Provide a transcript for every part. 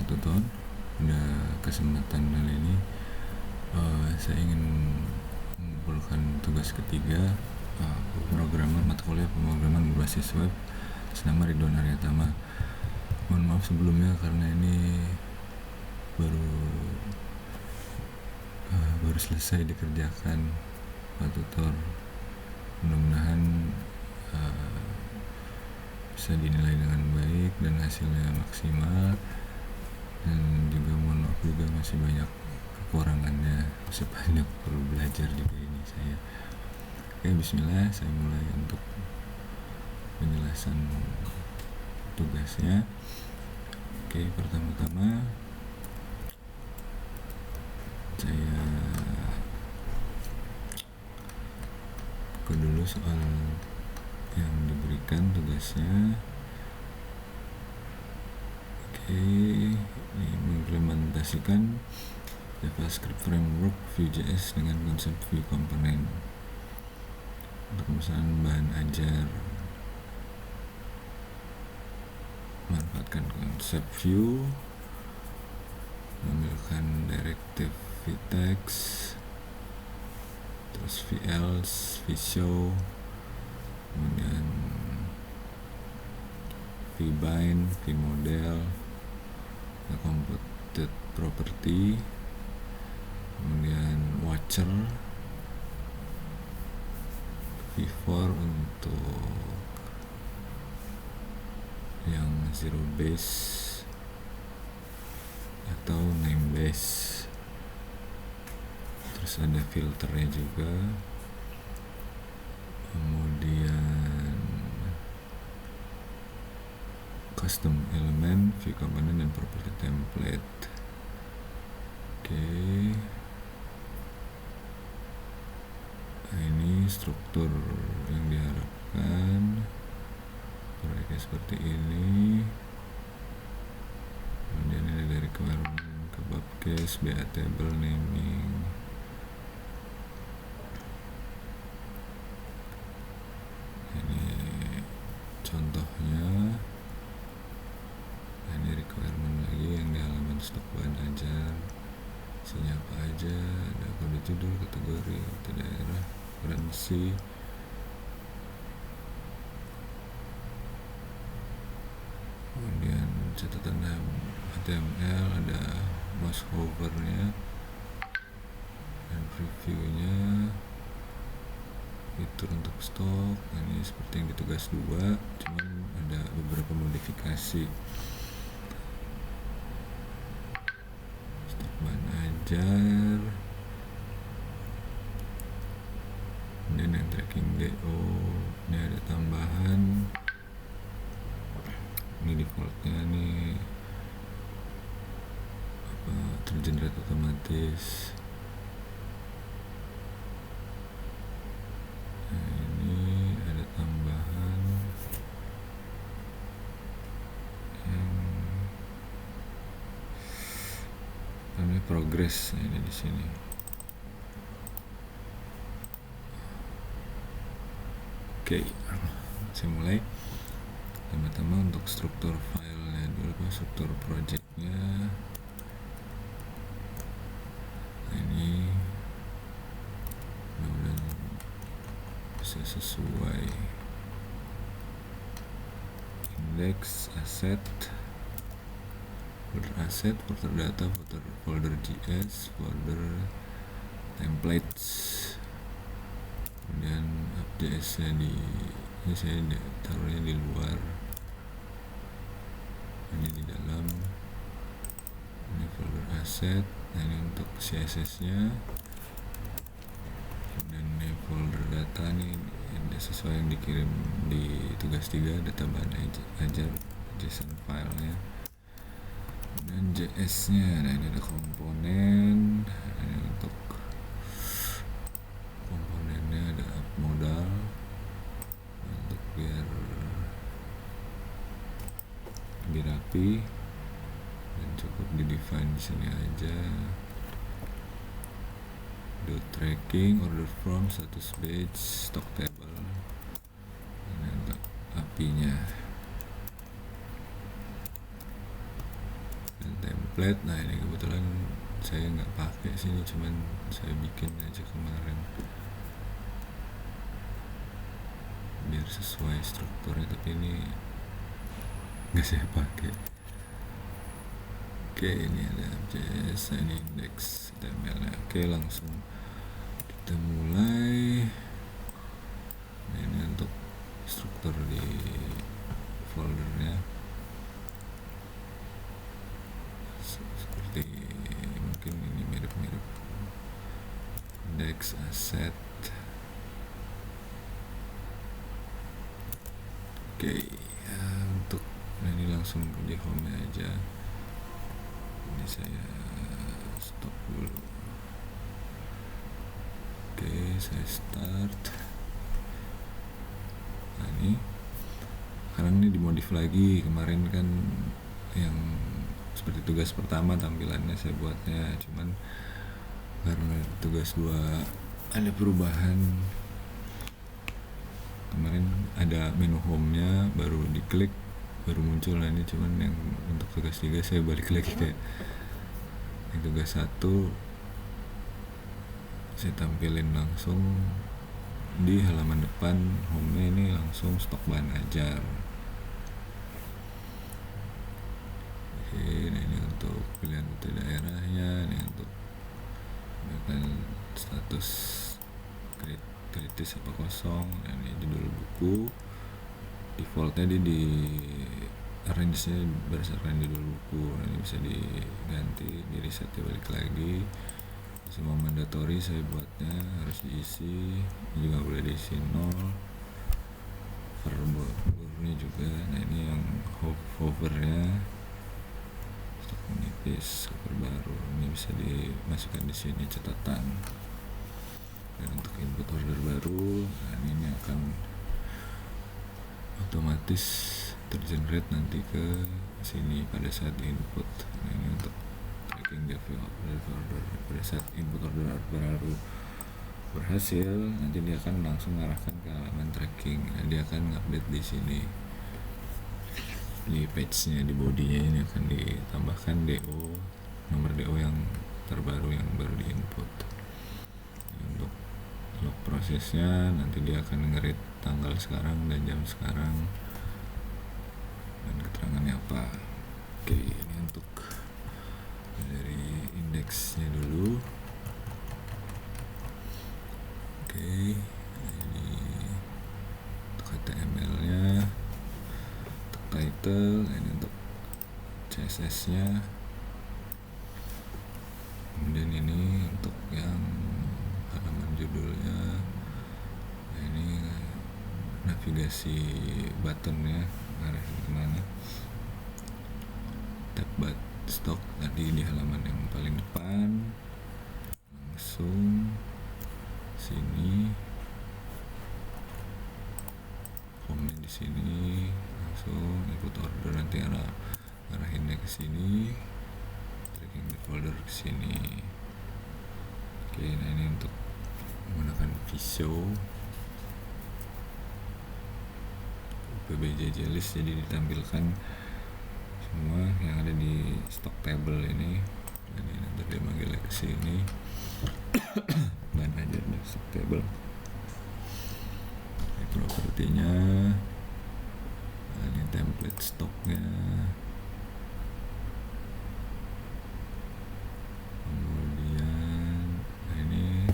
tutor. Pada kesempatan kali ini saya ingin mengumpulkan tugas ketiga mata kuliah pemrograman berbasis web atas nama Ridwan Aryatama. Mohon maaf sebelumnya karena ini baru selesai dikerjakan Pak Tutor. Mudah-mudahan bisa dinilai dengan baik dan hasilnya maksimal, dan juga mohon maaf juga masih banyak kekurangannya, masih banyak perlu belajar juga ini saya. Oke, bismillah, saya mulai untuk penjelasan tugasnya. Oke, pertama-tama saya buka dulu soal yang diberikan tugasnya. Oke, ini mengimplementasikan JavaScript Framework Vue.js dengan konsep Vue Component. Untuk misalnya bahan ajar, manfaatkan konsep Vue, mengambilkan direktif vtext, terus velse, vshow, kemudian vbind, vmodel, computed property, kemudian watcher, v4 untuk yang zero base atau name base. Terus ada filternya juga, kemudian custom element, view component, dan property template. Oke, nah ini struktur yang diharapkan. Proyeknya seperti ini. Kemudian ini dari requirement ke bab case, BA table, naming. Ini contohnya. Ini requirement lagi yang di halaman stok bahan ajar. Isinya apa aja, ada kode judul, kategori, kode daerah, referensi. Kemudian catatan HTML, ada mouse hovernya dan previewnya, fitur untuk stok. Ini seperti yang di tugas 2, cuman ada beberapa modifikasi. Stok bahan ajar, kemudian yang tracking DO, ini ada tambahan. Ini defaultnya nih tergenerate otomatis. Nah, ini ada tambahan yang namanya progress. Nah, ini di sini. Oke, saya mulai. Pertama-tama untuk struktur filenya dulu, struktur projectnya. Nah, ini mudah-mudahan bisa sesuai. Index, asset, folder data, folder JS, folder templates. Kemudian app.js nya ini saya taruhnya di luar, ini di dalam. Ini folder asset. Nah, ini untuk CSS nya. Dan ini folder data nih, ini sesuai yang dikirim di tugas 3, data bahan ajar JSON filenya. Dan JS nya, nah ini ada komponen. Nah, ini untuk komponennya ada app modal, untuk biar lebih rapi, dan cukup di define di sini aja. Do tracking, order from, status page, stock table. Ini untuk API nya dan template. Nah ini kebetulan saya nggak pakai sini, cuman saya bikin aja kemarin biar sesuai strukturnya, tapi ini nggak saya pakai. Oke, ini ada JS, ini index HTML nya. Oke, langsung kita mulai. Nah, ini untuk struktur di foldernya seperti mungkin ini mirip-mirip index asset. Oke, ya, untuk ini langsung di home aja. Ini saya stop dulu. Oke, saya start. Nah ini sekarang ini dimodif lagi. Kemarin kan yang seperti tugas pertama tampilannya saya buatnya, cuman karena tugas 2 ada perubahan. Kemarin ada menu home-nya, baru diklik baru muncul. Nah ini cuman yang untuk tugas 3 saya balik lagi kayak yang tugas 1 saya tampilin langsung di halaman depan home-nya, ini langsung stok bahan ajar. Oke, nah ini untuk pilihan rute daerahnya, ini untuk status kritis apa kosong. Dan ini judul buku, defaultnya di arrange-nya berdasarkan judul buku. Nah, ini bisa diganti, di reset, balik lagi. Semua mandatory saya buatnya harus diisi, ini juga boleh diisi 0. Verb-nya juga. Nah ini yang hovernya stok menipis, cover baru, ini bisa dimasukkan di sini catatan. Dan untuk input order baru, nah ini akan otomatis tergenerate nanti ke sini pada saat input. Nah ini untuk tracking developer order. Pada saat input order baru berhasil, nanti dia akan langsung mengarahkan ke halaman tracking. Nah, dia akan update di sini di page-nya, di body-nya ini akan ditambahkan DO, nomor DO yang terbaru yang baru diinput. Untuk log prosesnya nanti dia akan nge-read tanggal sekarang dan jam sekarang dan keterangannya apa. Oke, ini untuk dari indeksnya dulu. Oke, ini untuk HTML nya, untuk title, ini untuk CSS nya, kemudian ini untuk yang halaman judulnya. Nah ini navigasi buttonnya arahin kemana, tab but stock tadi di halaman yang paling depan, langsung sini, home di sini, langsung input order nanti arahinnya ke sini, tracking di folder ke sini. Oke, nah ini untuk menggunakan Visio PBJJ list, jadi ditampilkan semua yang ada di stock table ini. Jadi nanti dia manggil ke sini dan aja di stock table. Ini propertinya, ini template stoknya, kemudian nah ini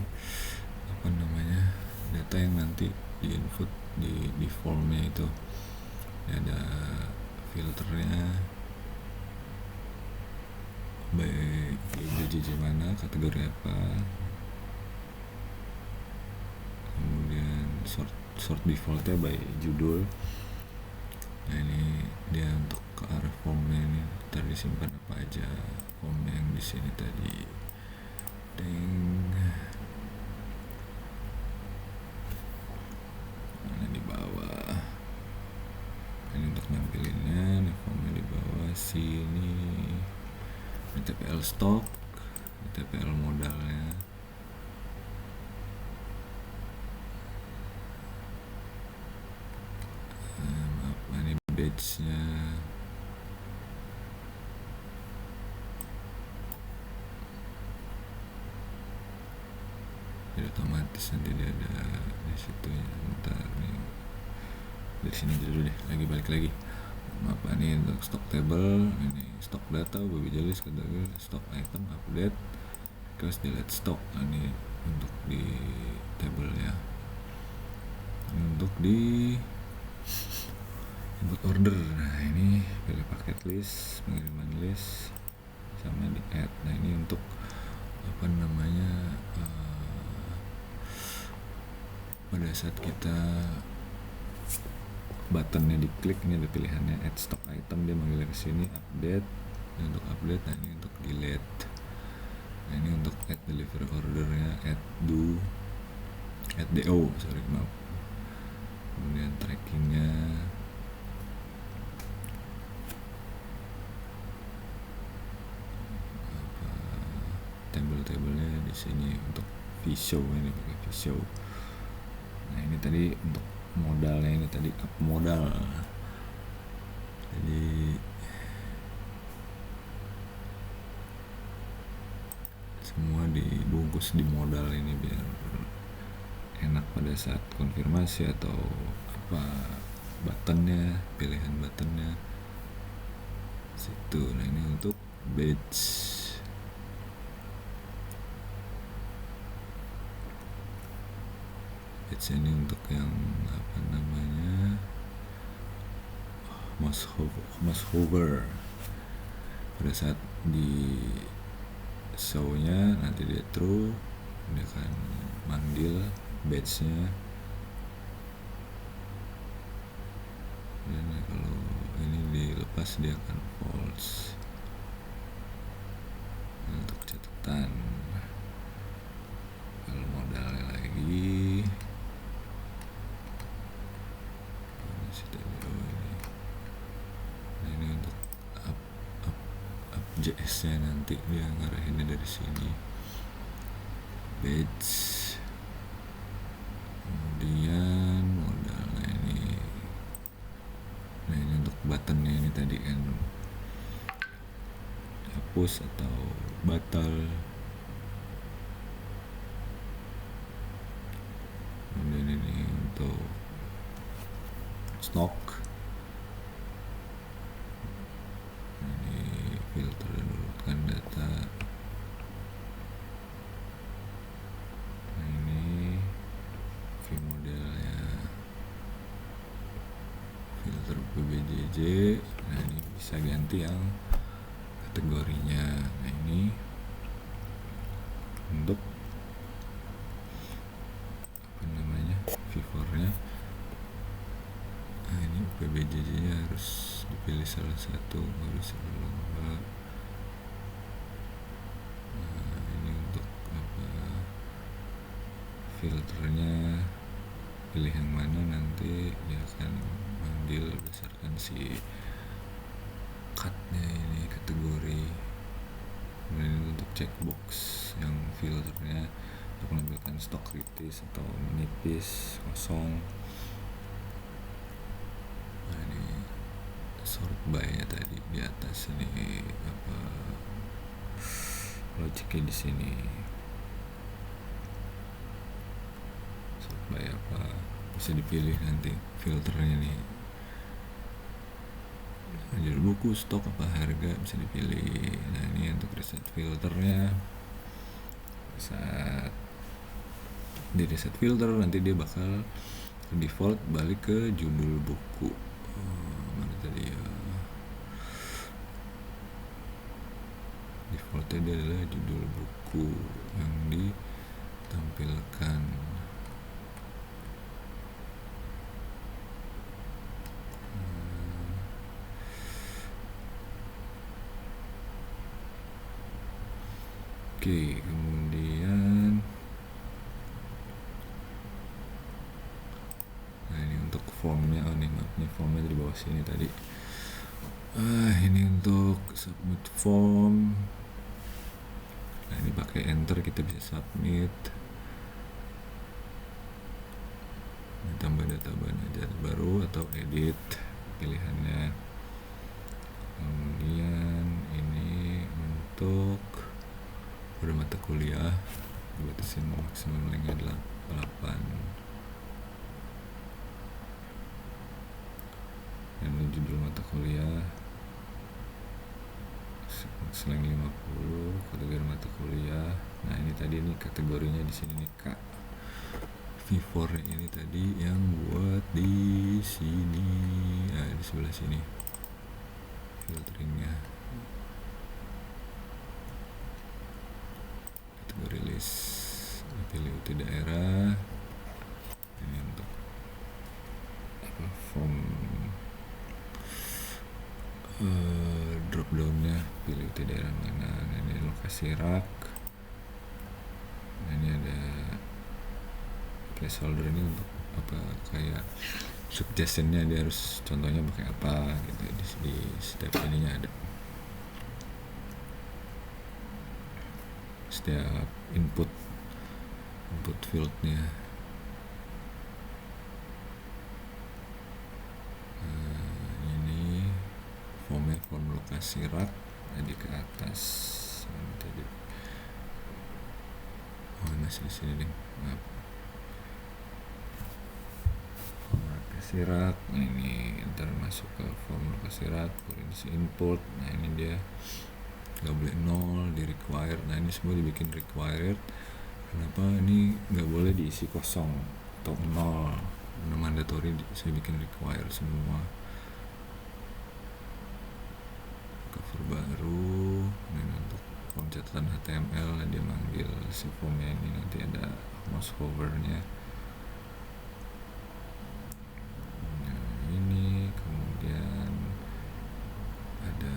apa namanya, data yang nanti di input di formnya itu. Ini ada filternya, baik JJ mana, kategori apa, kemudian sort defaultnya by judul. Nah ini dia untuk ke arah formnya, ini ntar disimpan apa aja formnya yang di sini tadi. Mana di bawah, ini untuk nampilinnya, ini formnya di bawah sini. Ini TPL stock, ini TPL modalnya. Maaf, ini batch nya. otomatis nanti dia ada di situ ya. Bentar nih, dari sini dulu deh, balik lagi. Maaf, ini untuk stock table, ini stock data, baby jelis, kategori stock item update, request delete stock. Ini untuk di table ya. Untuk di input order, nah ini pilih paket list, pengiriman list, sama di add. Nah ini untuk apa namanya, pada saat kita buttonnya diklik, ini ada pilihannya add stock item, dia manggilnya ke sini update. Nah, untuk update, nah ini untuk delete. Nah ini untuk add delivery ordernya, add do maaf. Kemudian trackingnya, table-tablenya di sini untuk visual, ini pakai visual. Nah ini tadi untuk modalnya, ini tadi up modal. Jadi semua dibungkus di modal ini biar enak pada saat konfirmasi atau apa, buttonnya, pilihan buttonnya situ. Nah ini untuk badge. Ini untuk yang apa namanya, mouse hover. Pada saat di show-nya nanti dia true, dia akan manggil badge-nya. Dan kalau ini dilepas dia akan false. Nah, untuk catatan, kalau modalnya lagi ini untuk up JS nya, nanti dia ngarahinnya dari sini badge. Kemudian modalnya ini, nah ini untuk buttonnya ini tadi kan hapus atau batal. Kemudian ini untuk stok, ini filter dan urutkan data. Nah ini view modelnya, filter PBJJ. Nah ini bisa ganti yang kategorinya. Nah ini untuk apa namanya, V4-nya. Nah ini PBJJ-nya harus dipilih salah satu, harus lomba. Nah ini untuk apa, filternya pilih yang mana, nanti dia akan manggil berdasarkan si cut-nya ini kategori. Kemudian ini untuk checkbox yang filternya untuk menampilkan stok kritis atau menipis, kosong. Nah ini sort by-nya tadi di atas ini, apa logiknya di sini. Sort by apa bisa dipilih nanti filternya nih. Judul buku, stok, apa harga bisa dipilih. Nah ini untuk reset filternya. Saat di reset filter nanti dia bakal default balik ke judul buku. Mana tadi ya, defaultnya dia adalah judul buku yang ditampilkan. Oke, kemudian nah ini untuk formnya, maafnya formnya di bawah sini tadi. Ini untuk submit form. Nah ini pakai enter kita bisa submit. Tambah data baru atau edit pilihannya. Kemudian ini untuk pada mata kuliah, batasin maksimum linknya 8. Ini judul mata kuliah slang 50, kategori mata kuliah. Nah ini tadi nih kategorinya di sini nih Kak. V4 ini tadi yang buat di sini, di sebelah sini filteringnya. Kategori list, pilih UT daerah. Ini untuk form drop downnya, pilih UT daerah mana. Nah, ini lokasi rak. Nah, ini ada placeholder, ini untuk kayak suggestionnya dia harus contohnya pakai apa gitu. Di step ininya ada setiap input fieldnya. Ini form lokasi rak, jadi ke atas tadi. Masih di sini deh, maaf. Form lokasi rak, ini ntar masuk ke form lokasi rak, isi input. Nah ini dia nggak boleh 0, di required. Nah ini semua dibikin required. Kenapa ini nggak boleh diisi kosong atau 0? Mandatory saya bikin required semua. Cover baru, ini untuk form catatan HTML. Dia manggil si formnya ini, nanti ada mouse hovernya. Nah ini kemudian ada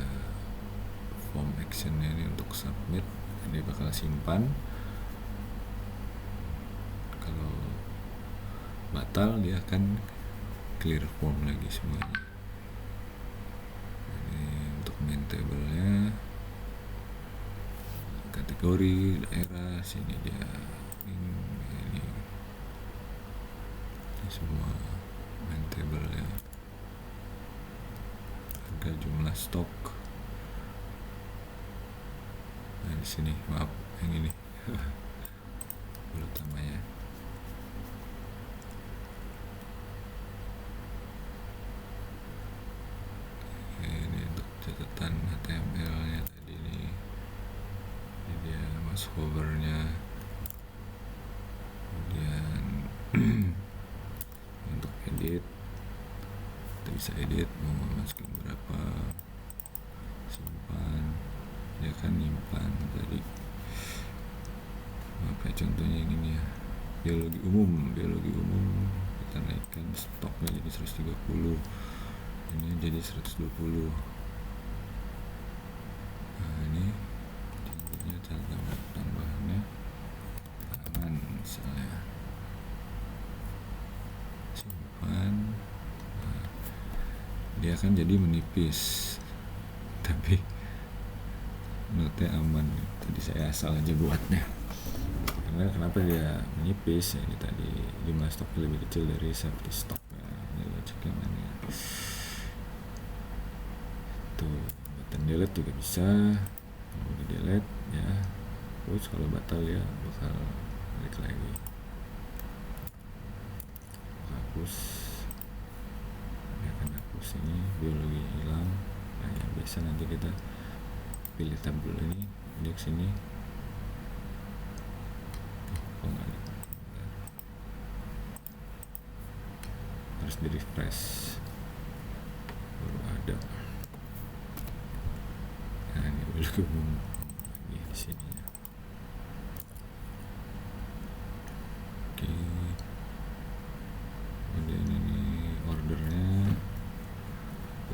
form actionnya ini untuk submit. Dia bakal simpan. Kalau batal dia akan clear form lagi semuanya. Ini untuk main table-nya, kategori daerah, sini dia ini semua main table-nya, harga, jumlah stok. Nah di sini maaf yang ini utamanya. Ini untuk catatan HTML-nya tadi nih. Ini dia mouse hover-nya. Kemudian untuk edit, kita bisa edit mau masukin berapa, simpan. Dia kan nyimpan tadi. Apa contohnya ini nih ya, biologi umum kita naikkan stoknya jadi 130, ini jadi 120. Nah ini contohnya catatan tambahannya halaman misalnya, simpan. Nah, dia akan jadi menipis tapi notnya aman. Tadi saya asal aja buatnya. Karena kenapa dia menipis ya, ini tadi jumlah stoknya lebih kecil dari safety stock ya. Ini logiknya mana tuh. Button delete juga bisa, kalau di delete ya, terus kalau batal ya bakal balik lagi. Hapus, ini akan hapus ini biologi hilang. Nah yang biasa nanti kita pilih tabel ini, indeks ini. Harus di refresh baru ada. Nah ini biologi umum lagi di sini ya. Oke, kemudian ini ordernya,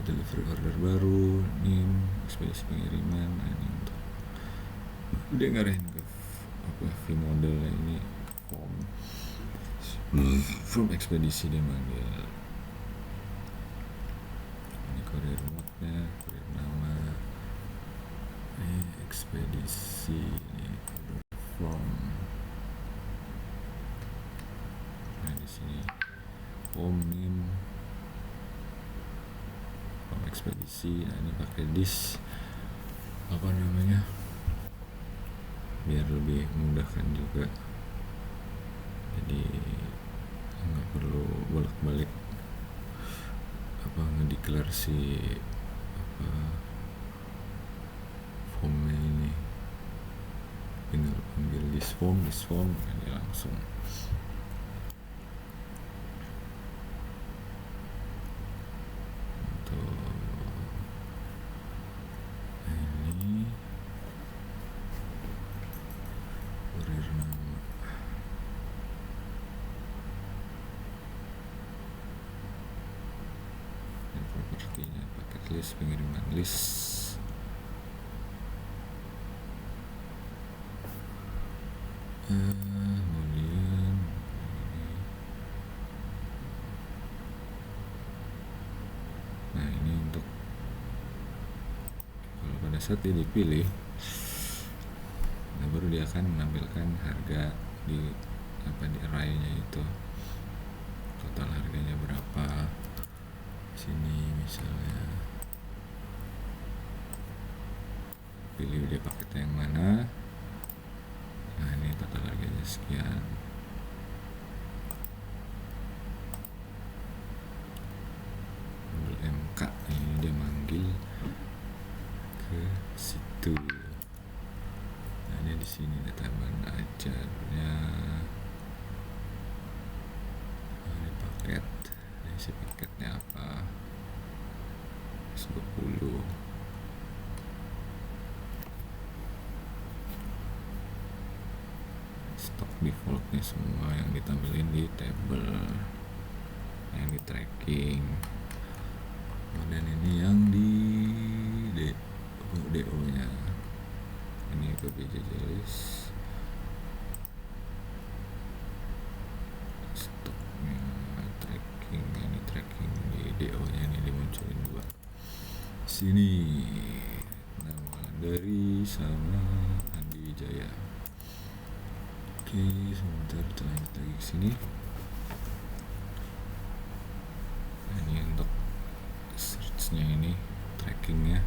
delivery order baru, NIM, ekspedisi pengiriman. Nah ini untuk dia ngarahin ke V model ini, form ekspedisi dia manggil. Ini courier mode-nya, courier nama, ini ekspedisi, ini form. Nah di sini home name, form ekspedisi. Nah ini pakai disk apa namanya, biar lebih memudahkan juga. bolak-balik ngedeclare si formnya ini, tinggal ambil this form ini langsung. Untuk ini kurir nama, dan propertinya paket list, pengiriman list. Kemudian ini untuk kalau pada saat dia dipilih, nah baru dia akan menampilkan harga di array-nya itu, total harganya berapa. Sini misalnya pilih dia paketnya yang mana. Nah ini total harganya sekian. Ambil MK, ini dia manggil ke situ. Nah ini di sini data ajarnya. Nah, ini paket, isi paketnya apa? 10. Stok defaultnya semua yang ditampilin di table, yang di tracking. Kemudian ini yang di DO nya, ini ke BJJ list. Stoknya tracking, ini tracking di DO nya ini dimunculin 2. Sini nama dari sama Andi Wijaya. Oke, sebentar kita lanjut lagi ke sini. Nah, ini untuk search-nya ini, trackingnya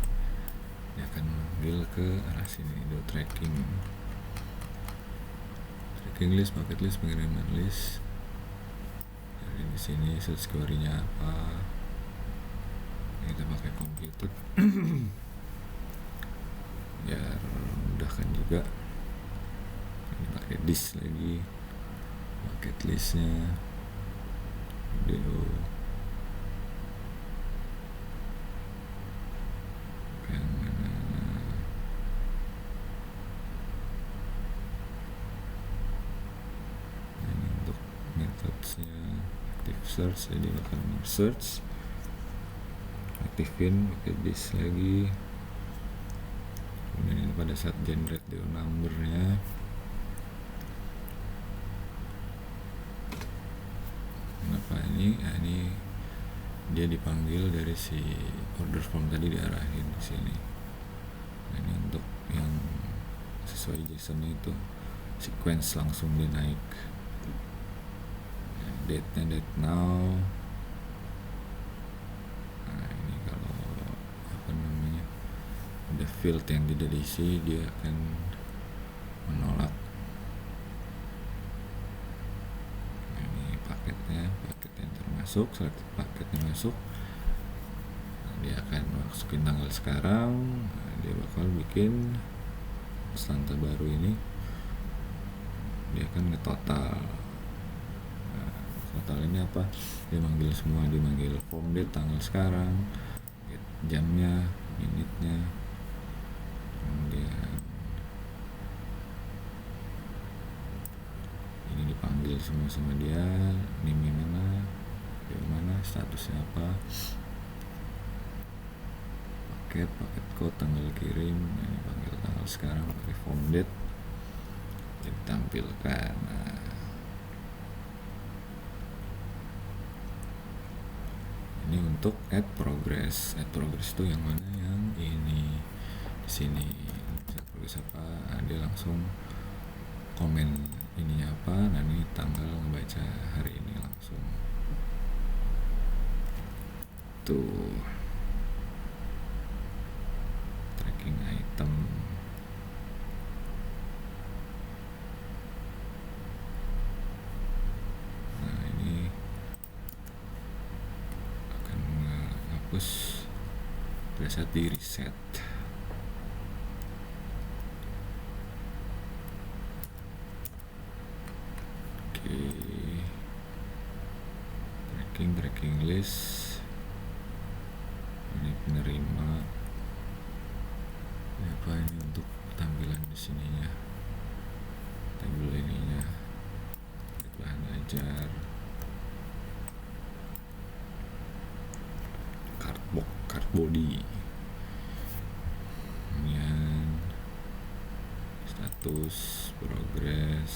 dia akan manggil ke arah sini, do tracking list, paket list, pengiriman list. Jadi di sini search query-nya apa? Kita pakai computer biar mudahkan juga. Ini pakai disk lagi, paket listnya video yang mana. Ini untuk methodenya active search, jadi akan search, aktifin pakai disk lagi. Kemudian ini pada saat generate DO number-nya, kenapa ini? Nah, ini dia dipanggil dari si order form tadi, diarahin ke sini. Nah, ini untuk yang sesuai JSON itu sequence langsung dia naik. Nah, date-nya date now. Nah, ini kalau ada field yang tidak diisi, dia akan menolak. Nah, ini paketnya termasuk, selected paketnya masuk. Nah, dia akan masukin tanggal sekarang. Nah, dia bakal bikin konstanta baru ini, dia akan ngetotal. Nah, total ini apa? Dia manggil semua, dia manggil form date, tanggal sekarang, jamnya, menitnya. Kemudian ini dipanggil semua sama dia, name mana, dari mana, statusnya apa, paket code, tanggal kirim. Nah, ini panggil tanggal sekarang pakai form date, jadi tampilkan. Nah, ini untuk add progress itu yang mana? Yang ini di sini. Progress apa? Nah, dia langsung komen ininya apa. Nah, ini tanggal ngebaca hari ini langsung tuh, tracking item. Nah, ini fokus pada saat di reset. Oke, tracking list, ini penerima, apa ini untuk tampilan di sininya, tabel ininya, bahan ajar, card body, kemudian status, progress.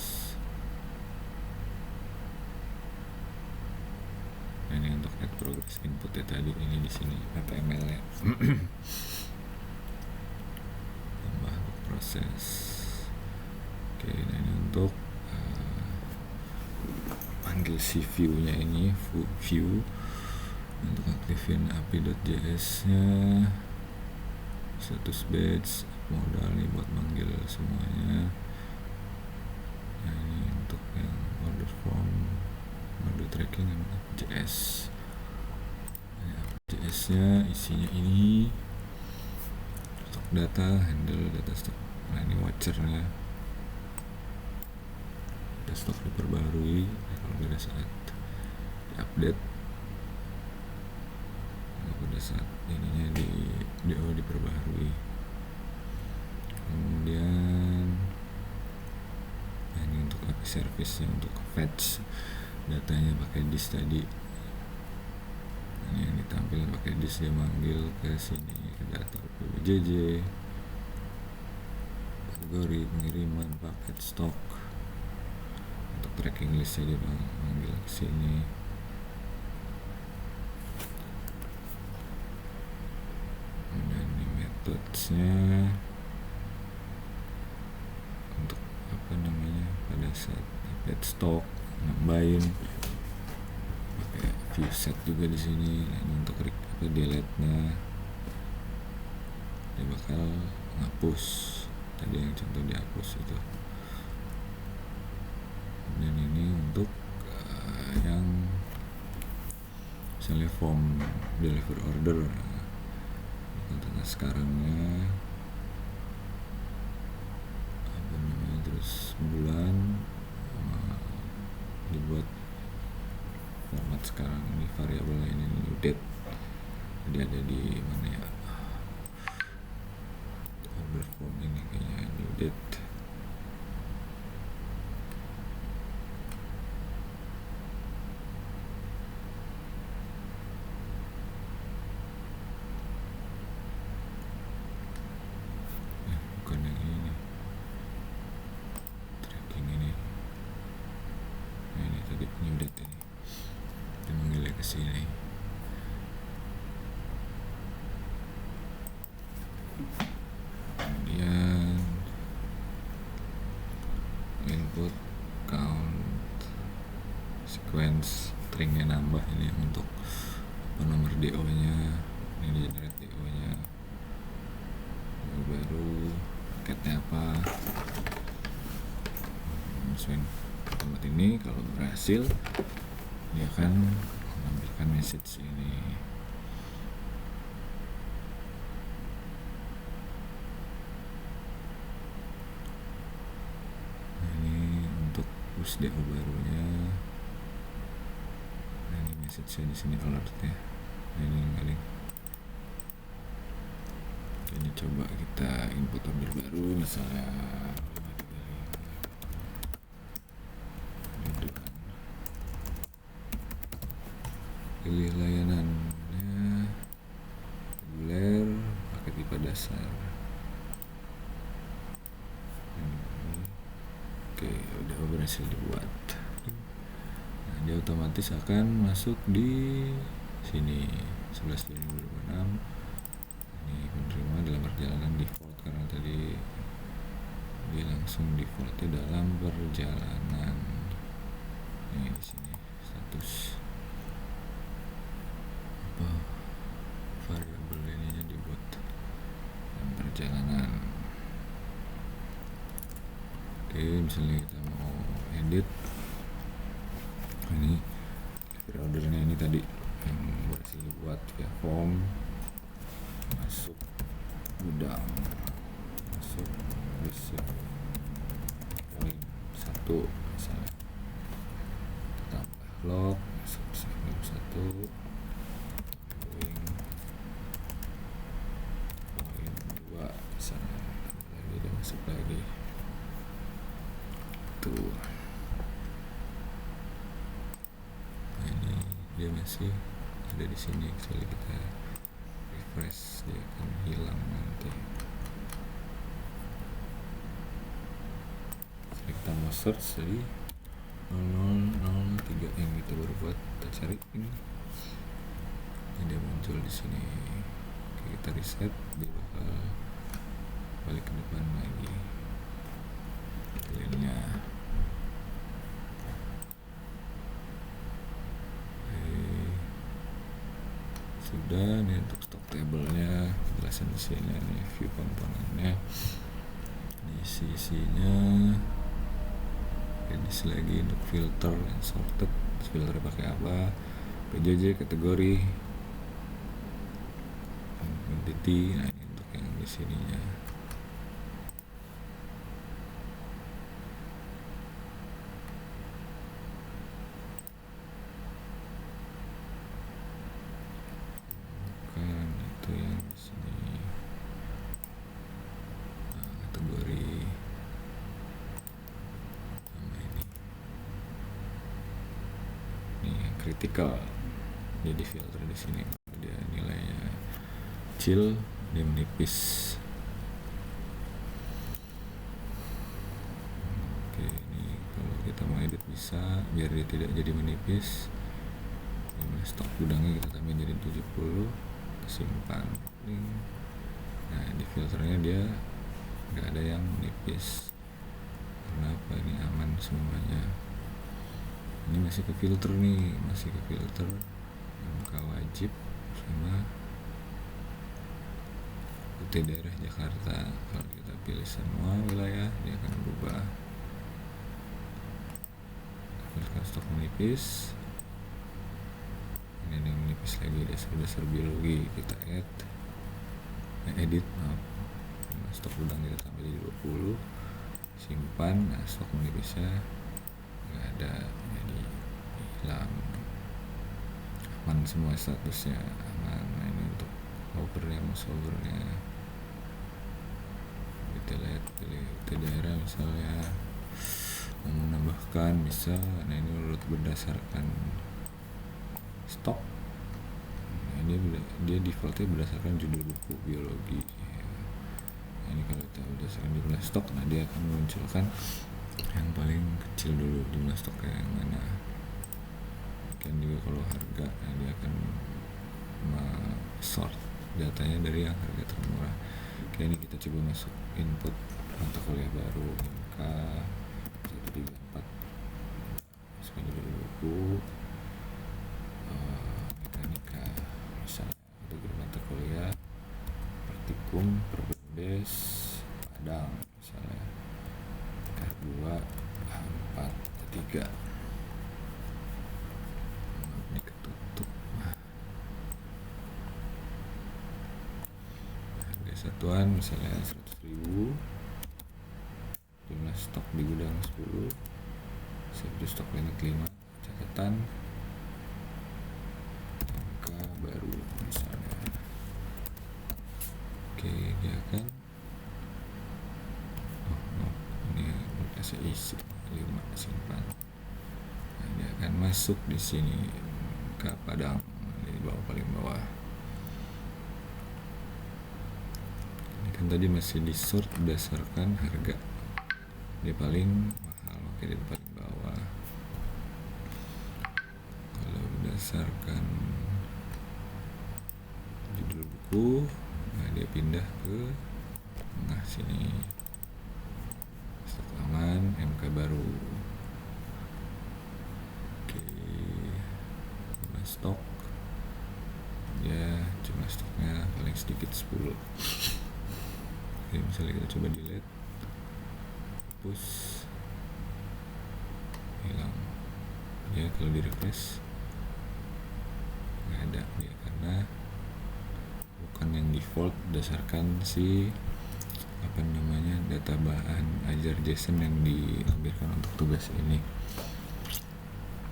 Ini untuk add progress inputnya tadi, ini di sini HTML nya. Tambah proses. Oke, nah ini untuk panggil si view nya ini, view, untuk aktifin api.js nya, status batch, modal nih buat manggil semuanya. Nah ini untuk yang order form, mode tracking yang JS. JS nya isinya ini stok data, handle data stok. Nah ini watchernya, data stok diperbarui kalau pada saat diupdate, pada saat ininya di DO diperbarui. Kemudian ini untuk API service nya, untuk fetch datanya pakai disk tadi. Ini yang ditampilkan pakai disk, dia manggil ke sini ke data PBJJ, kategori pengiriman paket stok. Untuk tracking listnya dia manggil ke sini. Kemudian ini methodenya untuk apa namanya, pada saat paket stok nambahin pakai view set juga di sini. Nah, ini untuk delete nya, dia bakal ngapus tadi yang contoh dihapus itu. Dan ini untuk yang misalnya form deliver order, contohnya sekarangnya apa namanya, terus bulan, dibuat format sekarang ini, variabelnya ini new date, jadi ada di mana ya, order form ini kayaknya new date. Bukan yang ini, tracking ini. Nah, ini tadi new date ini, dia manggilnya ke sini. Kemudian input count sequence, stringnya nambah, ini untuk apa, nomor DO nya, ini di generate DO nya baru, paketnya apa, masukin tempat ini. Kalau berhasil dia akan menampilkan message ini. Nah, ini untuk push DO barunya. Nah, ini message-nya di sini, alertnya. Nah, ini paling. Ini coba kita input order baru, misalnya 535. Pilih layanannya reguler, pakai tipe dasar. Oke, udah berhasil dibuat. Nah, dia otomatis akan masuk di sini 11 Juni 2026. Ini penerima dalam perjalanan default, karena tadi dia langsung defaultnya dalam perjalanan. Ini di sini status apa, variabel ininya dibuat dalam perjalanan. Oke, misalnya kita mau edit, ini ordernya ini tadi yang berhasil buat via form, masuk gudang, masuk receipt poin 1 misalnya, tambah log, masuk poin 1 poin 2 misalnya, lagi dia masuk lagi tuh. Nah, ini dia masih ada di sini. Kecuali kita refresh dia akan hilang nanti. Kita mau search tadi 0003 yang kita baru buat, kita cari ini dia muncul di sini. Oke, kita reset, dia bakal balik ke depan lagi lainnya. Sudah nih untuk stock table-nya, jelasin di sini nih view komponennya, ini isinya. Ini lagi untuk filter and sorted, filter pakai apa, PJJ, kategori, entity. Nah, ini untuk yang di sininya. Bukan itu yang di sini. Nah, kategori sama ini yang critical, jadi filter di sini. Dia nilainya kecil, dia menipis. Oke, ini kalau kita mau edit bisa, biar dia tidak jadi menipis. Stok gudangnya kita tambahin jadi 70, simpan. Nah, di filternya dia nggak ada yang menipis. Kenapa? Ini aman semuanya. Ini masih ke filter nih, masih ke filter MK wajib sama UT daerah Jakarta. Kalau kita pilih semua wilayah, dia akan berubah. Filter stok menipis, ini yang menipis lagi, dasar biologi kita edit, stok gudang kita tambah jadi 20, simpan. Nah, stok menipisnya nggak ada, jadi hilang. Aman semua statusnya, aman. Nah, ini untuk overnya, mouse overnya kita lihat, pilih daerah misalnya, mau menambahkan bisa. Nah, ini urut berdasarkan stok. Nah, dia defaultnya berdasarkan judul buku biologi. Nah, ini kalau kita berdasarkan jumlah stok, nah dia akan memunculkan yang paling kecil dulu, jumlah stoknya yang mana. Kan juga kalau harga, nah dia akan sort datanya dari yang harga termurah. Oke, ini kita coba masuk input mata kuliah baru, MK 134, masukin dulu buku mekanika misalnya, untuk mata kuliah praktikum Perbendes Padang misalnya, K2 A4 A3. Ini ketutup. Harga satuan misalnya 100.000, jumlah stok di gudang 10, satu stok limit 5, catatan angka baru misalnya. Oke, dia akan ini kasih isi 5, simpan. Nah, dia akan masuk di sini ke Padang, di bawah, paling bawah. Ini kan tadi masih di sort berdasarkan harga, dia paling mahal, oke, dia paling bawah. Kalau berdasarkan judul buku, nah dia pindah ke tengah sini, stok aman, MK baru. Oke, jumlah stok, ya jumlah stoknya paling sedikit 10. Oke, misalnya kita coba delete, hapus, hilang. Ya, kalau di refresh nggak ada, dia akan mana, bukan yang default berdasarkan si data bahan ajar JSON yang dilampirkan untuk tugas ini.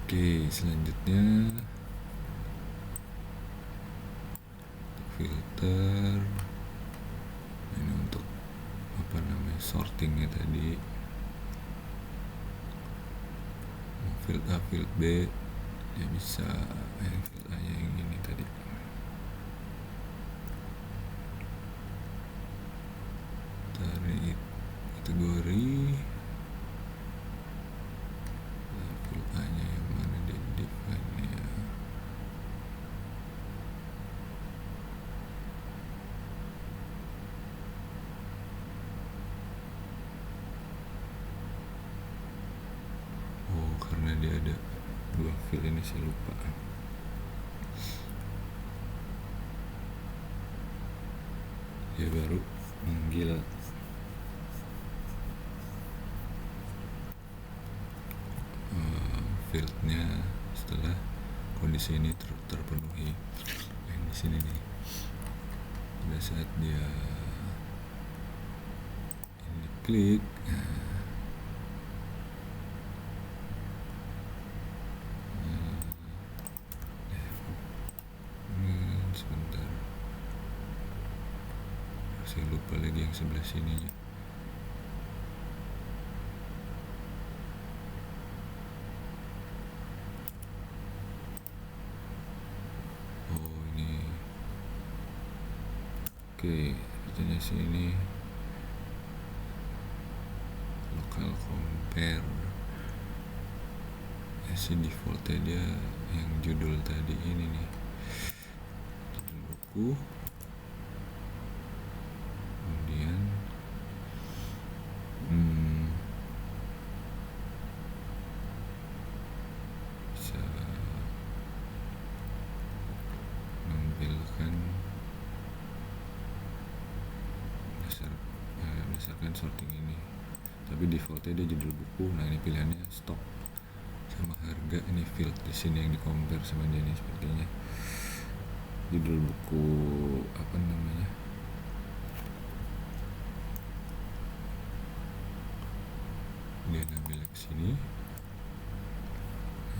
Oke, selanjutnya filter. Ini untuk sortingnya tadi, field A, field B, dia bisa field A nya yang ini tadi. Tarik kategori, field A nya yang mana di define ya. Karena dia ada 2 field ini, saya lupa. Dia baru manggil fieldnya setelah kondisi ini terpenuhi. Yang di sini nih, pada saat dia ini klik, sebentar, saya lupa lagi yang sebelah sininya. Ini oke, katanya sih ini local compare. Si defaultnya dia yang judul tadi ini nih, judul buku, kemudian bisa menampilkan berdasarkan sorting ini, tapi defaultnya dia judul buku. Nah, ini pilihannya stock sama harga. Ini field di sini yang di compare sama dia nih, sepertinya judul buku dia ngambil ke sini,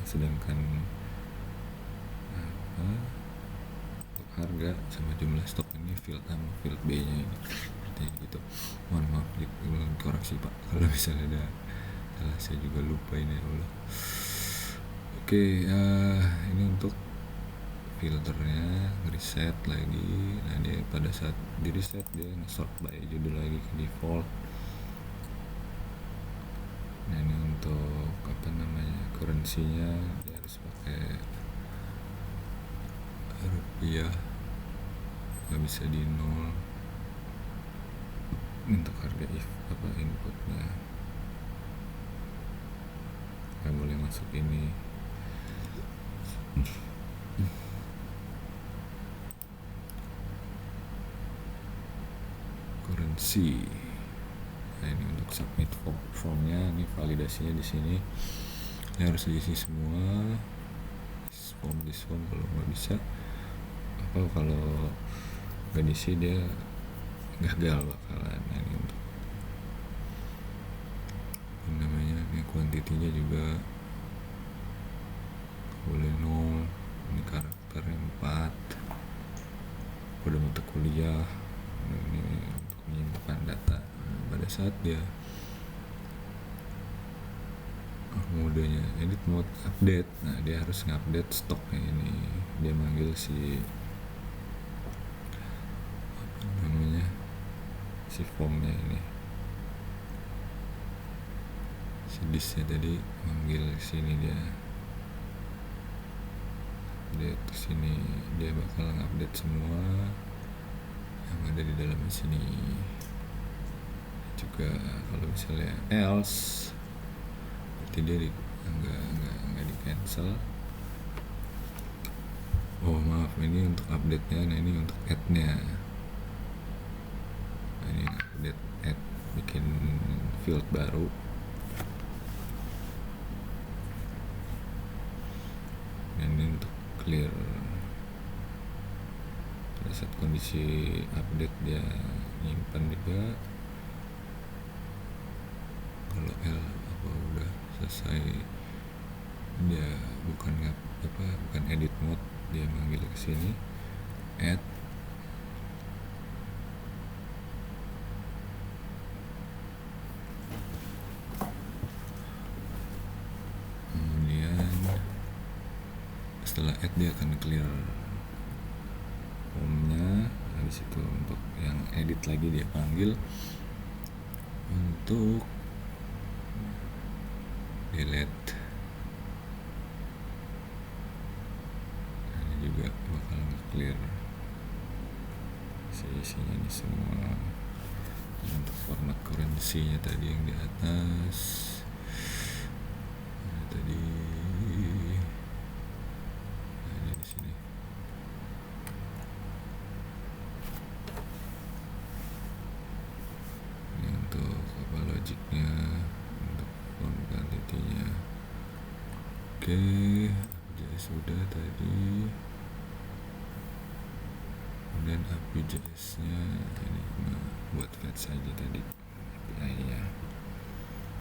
sedangkan untuk harga sama jumlah stok ini field A sama field B nya ini, sepertinya gitu. Mohon maaf koreksi Pak kalau misalnya ada salah, saya juga lupa ini, Allah. Oke, ini untuk filternya, reset lagi. Nah, dia pada saat di reset dia nge-sort by judul lagi ke default. Nah, ini untuk currency-nya dia harus pakai rupiah, nggak bisa di nol. Untuk harga inputnya nggak boleh masuk ini. Currency. Nah, ini untuk submit formnya, ini validasinya di sini. Ini harus diisi semua. This form kalau nggak bisa, kalau nggak diisi dia gagal bakalan. Nah, ini untuk ini kuantitinya juga boleh 0. Ini karakternya 4. Kode mata kuliah. Ini untuk menyimpan data. Pada saat dia modenya edit mode update, nah dia harus ngupdate stoknya ini. Dia manggil si formnya ini, si disknya tadi manggil sini, dia ke sini, dia bakal ngupdate semua yang ada di dalam sini. Juga kalau misalnya else, berarti dia nggak di cancel. Maaf, ini untuk update nya. Nah, ini untuk add nya. Nah, ini update, add, bikin field baru. Dan ini untuk clear. saat kondisi update dia nyimpan juga. Kalau udah selesai dia bukan edit mode, dia manggil ke sini add. Kemudian setelah add dia akan clear home-nya. Habis itu untuk yang edit lagi dia panggil untuk delete. Ini juga bakal nge-clear isinya ini semua. Untuk format currency-nya tadi yang di atas, tadi ada di sini. Ini untuk logiknya, untuk form quantity-nya. Oke, jadi sudah tadi. Kemudian API.js-nya ini buat fetch aja tadi API-nya.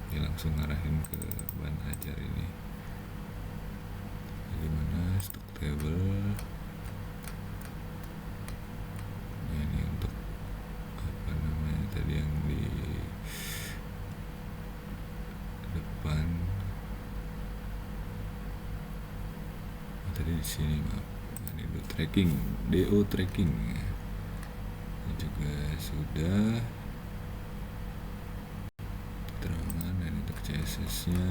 Dia langsung ngarahin ke bahan ajar ini. Gimana stock table. Nah, ini untuk tadi yang di depan. Tadi di sini maaf. Ini DO tracking. Ini juga sudah keterangan. Dan untuk CSS-nya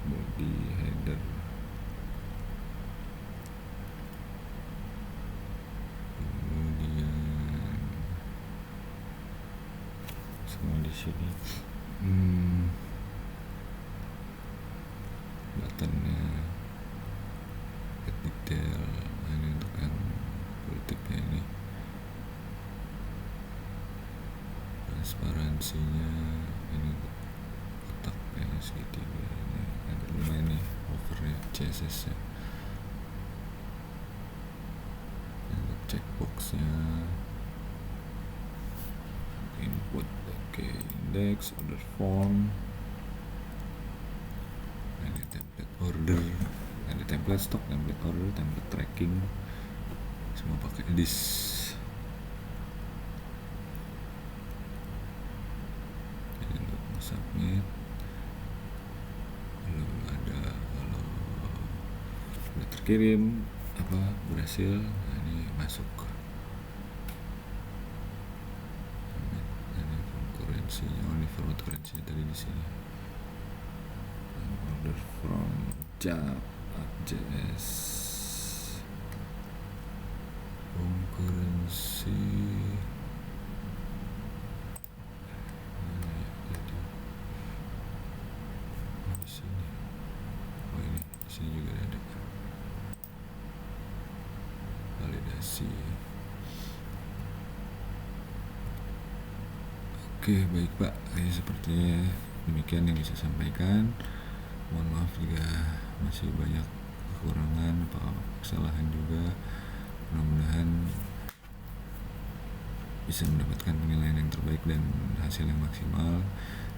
body header, kemudian semua di sini. Buttonnya, add detail. Ini untuk yang politiknya ini. Transparansinya ini untuk kotaknya segitiga ini ada lumayan nih overnya CSS nya. Untuk checkboxnya input, index, order form, ada template order, ada template stock, template order, template tracking, semua pakai this. Submit. Kalau udah terkirim berhasil, nah ini masuk. Ini currency-nya, ini format currency tadi di sini. Order from App.js, home currency. Sini juga ada validasi. Oke, baik Pak, sepertinya demikian yang bisa sampaikan. Mohon maaf jika masih banyak kekurangan atau kesalahan juga. Mudah-mudahan bisa mendapatkan penilaian yang terbaik dan hasil yang maksimal.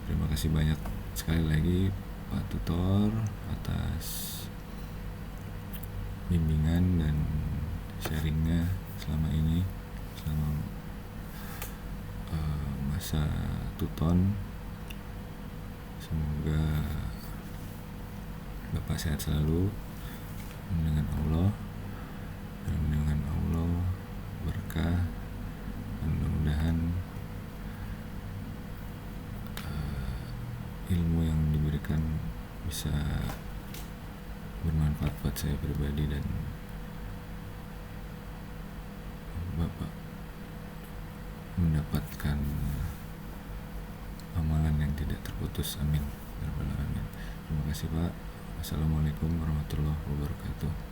Terima kasih banyak sekali lagi Pak Tutor atas bimbingan dan sharingnya selama ini, selama masa tuton. Semoga Bapak sehat selalu dengan Allah, dan dengan Allah berkah. Mudah-mudahan ilmu yang diberikan bisa bermanfaat buat saya pribadi dan Bapak mendapatkan amalan yang tidak terputus. Amin. Terima kasih Pak. Assalamualaikum warahmatullahi wabarakatuh.